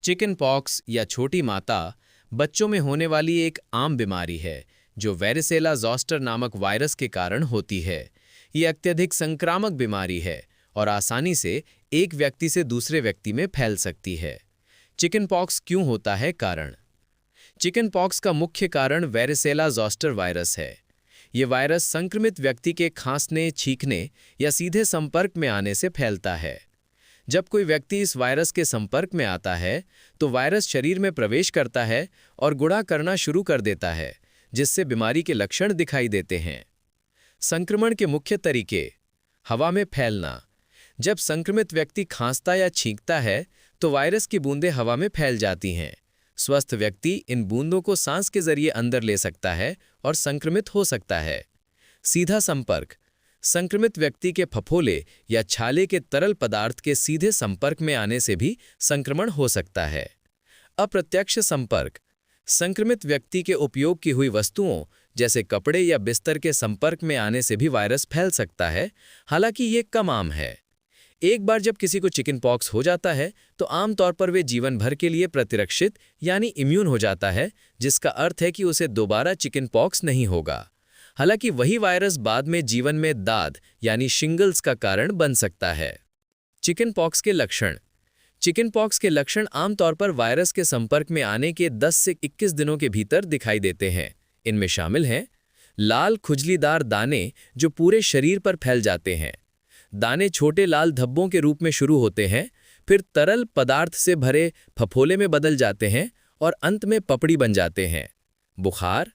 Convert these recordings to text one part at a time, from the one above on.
Chicken pox या छोटी माता बच्चों में होने वाली एक आम बीमारी है जो वेरिसेला ज़ोस्टर नामक वायरस के कारण होती है। ये अत्यधिक संक्रामक बीमारी है और आसानी से एक व्यक्ति से दूसरे व्यक्ति में फैल सकती है। चिकन पॉक्स क्यों होता है? कारण। चिकन पॉक्स का मुख्य कारण वेरिसेला ज़ोस्टर वायरस है। ये वायरस संक्रमित व्यक्ति के खांसने, छींकने या सीधे संपर्क में आने से फैलता है। जब कोई व्यक्ति इस वायरस के संपर्क में आता है तो वायरस शरीर में प्रवेश करता है और गुड़ा करना शुरू कर देता है, जिससे बीमारी के लक्षण दिखाई देते हैं। संक्रमण के मुख्य तरीके। हवा में फैलना। जब संक्रमित व्यक्ति खांसता या छींकता है तो वायरस की बूंदें हवा में फैल जाती हैं। स्वस्थ व्यक्ति इन बूंदों को सांस के जरिए अंदर ले सकता है और संक्रमित हो सकता है। सीधा संपर्क। संक्रमित व्यक्ति के फफोले या छाले के तरल पदार्थ के सीधे संपर्क में आने से भी संक्रमण हो सकता है। अप्रत्यक्ष संपर्क। संक्रमित व्यक्ति के उपयोग की हुई वस्तुओं जैसे कपड़े या बिस्तर के संपर्क में आने से भी वायरस फैल सकता है, हालांकि ये कम आम है। एक बार जब किसी को चिकन पॉक्स हो जाता है तो आमतौर पर वे जीवन भर के लिए प्रतिरक्षित यानी इम्यून हो जाता है, जिसका अर्थ है कि उसे दोबारा चिकन पॉक्स नहीं होगा। हालांकि वही वायरस बाद में जीवन में दाद यानी शिंगल्स का कारण बन सकता है। चिकन पॉक्स के लक्षण। चिकन पॉक्स के लक्षण आमतौर पर वायरस के संपर्क में आने के 10 से 21 दिनों के भीतर दिखाई देते हैं। इनमें शामिल हैं लाल खुजलीदार दाने जो पूरे शरीर पर फैल जाते हैं। दाने छोटे लाल धब्बों के रूप में शुरू होते हैं, फिर तरल पदार्थ से भरे फफोले में बदल जाते हैं और अंत में पपड़ी बन जाते हैं। बुखार,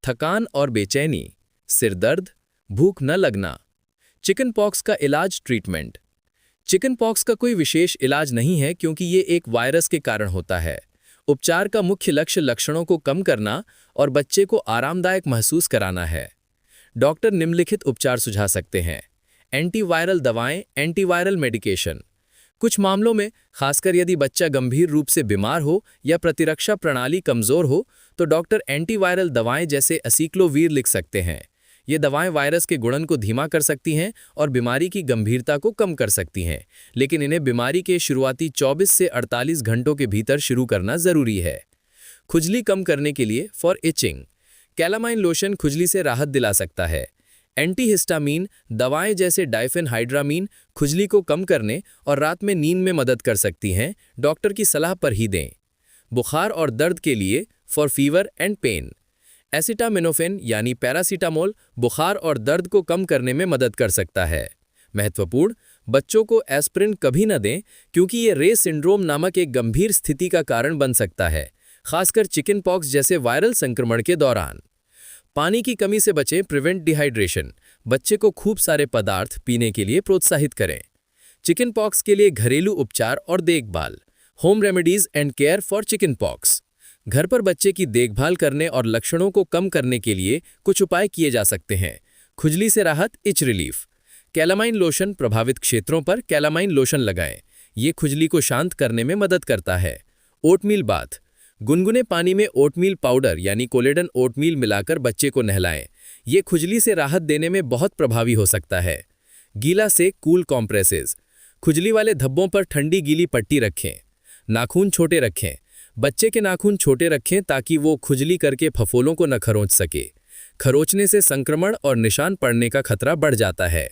थकान और बेचैनी, सिर दर्द, भूख न लगना। चिकन पॉक्स का इलाज, ट्रीटमेंट। चिकन पॉक्स का कोई विशेष इलाज नहीं है क्योंकि ये एक वायरस के कारण होता है। उपचार का मुख्य लक्ष्य लक्षणों को कम करना और बच्चे को आरामदायक महसूस कराना है। डॉक्टर निम्नलिखित उपचार सुझा सकते हैं। एंटीवायरल दवाएं, एंटीवायरल मेडिकेशन। कुछ मामलों में, खासकर यदि बच्चा गंभीर रूप से बीमार हो या प्रतिरक्षा प्रणाली कमजोर हो, तो डॉक्टर एंटीवायरल दवाएं जैसे एसिक्लोवीर लिख सकते हैं। ये दवाएं वायरस के गुणन को धीमा कर सकती हैं और बीमारी की गंभीरता को कम कर सकती हैं, लेकिन इन्हें बीमारी के शुरुआती 24 से 48 घंटों के भीतर शुरू करना जरूरी है। खुजली कम करने के लिए, फॉर इचिंग, कैलामाइन लोशन खुजली से राहत दिला सकता है। एंटीहिस्टामीन दवाएं जैसे डाइफेनहाइड्रामीन खुजली को कम करने और रात में नींद में मदद कर सकती हैं, डॉक्टर की सलाह पर ही दें। बुखार और दर्द के लिए, for fever and pain, acetaminophen यानी पैरासीटामोल बुखार और दर्द को कम करने में मदद कर सकता है। महत्वपूर्ण, बच्चों को एस्प्रिन कभी न दें क्योंकि ये रे सिंड्रोम नामक एक गंभीर स्थिति का कारण बन सकता है, खासकर चिकन पॉक्स जैसे वायरल संक्रमण के दौरान। पानी की कमी से बचें, प्रिवेंट डिहाइड्रेशन, बच्चे को खूब सारे पदार्थ पीने के लिए प्रोत्साहित करें। चिकन पॉक्स के लिए घरेलू उपचार और देखभाल, home remedies and care for chicken pox. घर पर बच्चे की देखभाल करने और लक्षणों को कम करने के लिए कुछ उपाय किए जा सकते हैं। खुजली से राहत, इच रिलीफ। कैलामाइन लोशन, प्रभावित क्षेत्रों पर कैलामाइन लोशन लगाएं। ये खुजली को शांत करने में मदद करता है। ओटमील बाथ, गुनगुने पानी में ओटमील पाउडर यानी कोलेडन ओटमील मिलाकर बच्चे को नहलाएं। ये खुजली से राहत देने में बहुत प्रभावी हो सकता है। गीला से कूल कॉम्प्रेसेस, खुजली वाले धब्बों पर ठंडी गीली पट्टी रखें। नाखून छोटे रखें, बच्चे के नाखून छोटे रखें ताकि वो खुजली करके फफोलों को न खरोंच सके। खरोंचने से संक्रमण और निशान पड़ने का खतरा बढ़ जाता है।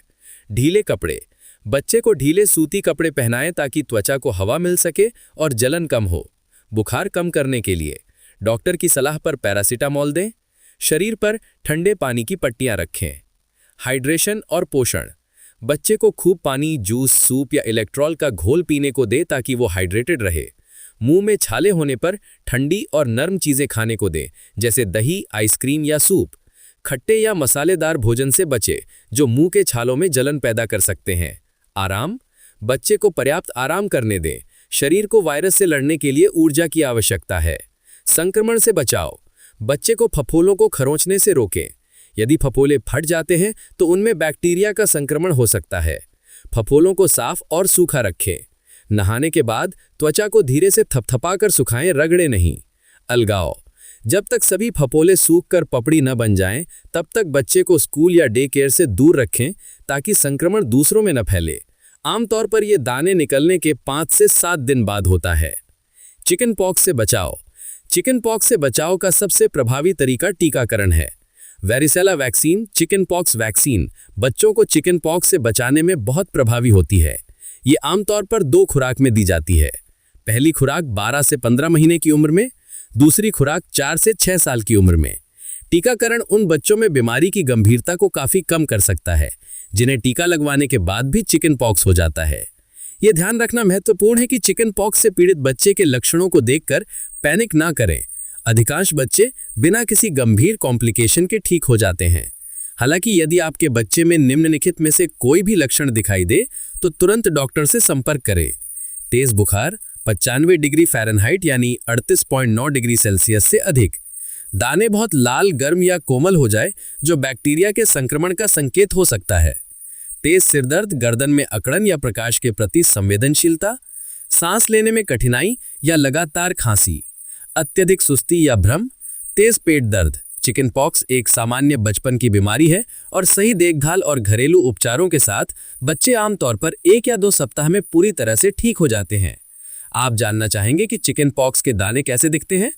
ढीले कपड़े, बच्चे को ढीले सूती कपड़े पहनाएं ताकि त्वचा को हवा मिल सके और जलन कम हो। बुखार कम करने के लिए डॉक्टर की सलाह पर पैरासीटामोल दें। शरीर पर ठंडे पानी की पट्टियां रखें। हाइड्रेशन और पोषण, बच्चे को खूब पानी, जूस, सूप या इलेक्ट्रॉल का घोल पीने को दे ताकि वो हाइड्रेटेड रहे। मुंह में छाले होने पर ठंडी और नर्म चीजें खाने को दें, जैसे दही, आइसक्रीम या सूप। खट्टे या मसालेदार भोजन से बचे जो मुंह के छालों में जलन पैदा कर सकते हैं। आराम, बच्चे को पर्याप्त आराम करने दें। शरीर को वायरस से लड़ने के लिए ऊर्जा की आवश्यकता है। संक्रमण से बचाव, बच्चे को फफोलों को खरोंचने से रोकें। यदि फफोले फट जाते हैं तो उनमें बैक्टीरिया का संक्रमण हो सकता है। फफोलों को साफ और सूखा रखें। नहाने के बाद त्वचा को धीरे से थपथपाकर सुखाएं, रगड़े नहीं। अलगाव, जब तक सभी फफोले सूखकर पपड़ी न बन जाएं, तब तक बच्चे को स्कूल या डे केयर से दूर रखें ताकि संक्रमण दूसरों में न फैले। आमतौर पर ये दाने निकलने के 5 से 7 दिन बाद होता है। चिकन पॉक्स से बचाव। चिकन पॉक्स से बचाव का सबसे प्रभावी तरीका टीकाकरण है। Varicella vaccine, chicken pox vaccine बच्चों को चिकन पॉक्स से बचाने में बहुत प्रभावी होती है। ये आमतौर पर 2 खुराक में दी जाती है। पहली खुराक 12 से 15 महीने की उम्र में, दूसरी खुराक 4 से 6 साल की उम्र में। टीकाकरण उन बच्चों में बीमारी की गंभीरता को काफी कम कर सकता है जिन्हें टीका लगवाने के बाद भी चिकन पॉक्स हो जाता है। ये ध्यान रखना महत्वपूर्ण है कि चिकन पॉक्स से पीड़ित बच्चे के लक्षणों को देखकर पैनिक ना करें। अधिकांश बच्चे बिना किसी गंभीर कॉम्प्लिकेशन के ठीक हो जाते हैं। हालांकि यदि आपके बच्चे में निम्नलिखित में से कोई भी लक्षण दिखाई दे तो तुरंत डॉक्टर से संपर्क करें। तेज बुखार 95 डिग्री फ़ारेनहाइट यानी 38.9 डिग्री सेल्सियस से अधिक, दाने बहुत लाल, गर्म या कोमल हो जाए जो बैक्टीरिया के संक्रमण का संकेत हो सकता है। तेज सिरदर्द, गर्दन में अकड़न या प्रकाश के प्रति संवेदनशीलता, सांस लेने में कठिनाई या लगातार खांसी, अत्यधिक सुस्ती या भ्रम, तेज पेट दर्द। चिकन पॉक्स एक सामान्य बचपन की बीमारी है और सही देखभाल और घरेलू उपचारों के साथ बच्चे आमतौर पर 1 या 2 सप्ताह में पूरी तरह से ठीक हो जाते हैं। आप जानना चाहेंगे कि चिकन पॉक्स के दाने कैसे दिखते हैं?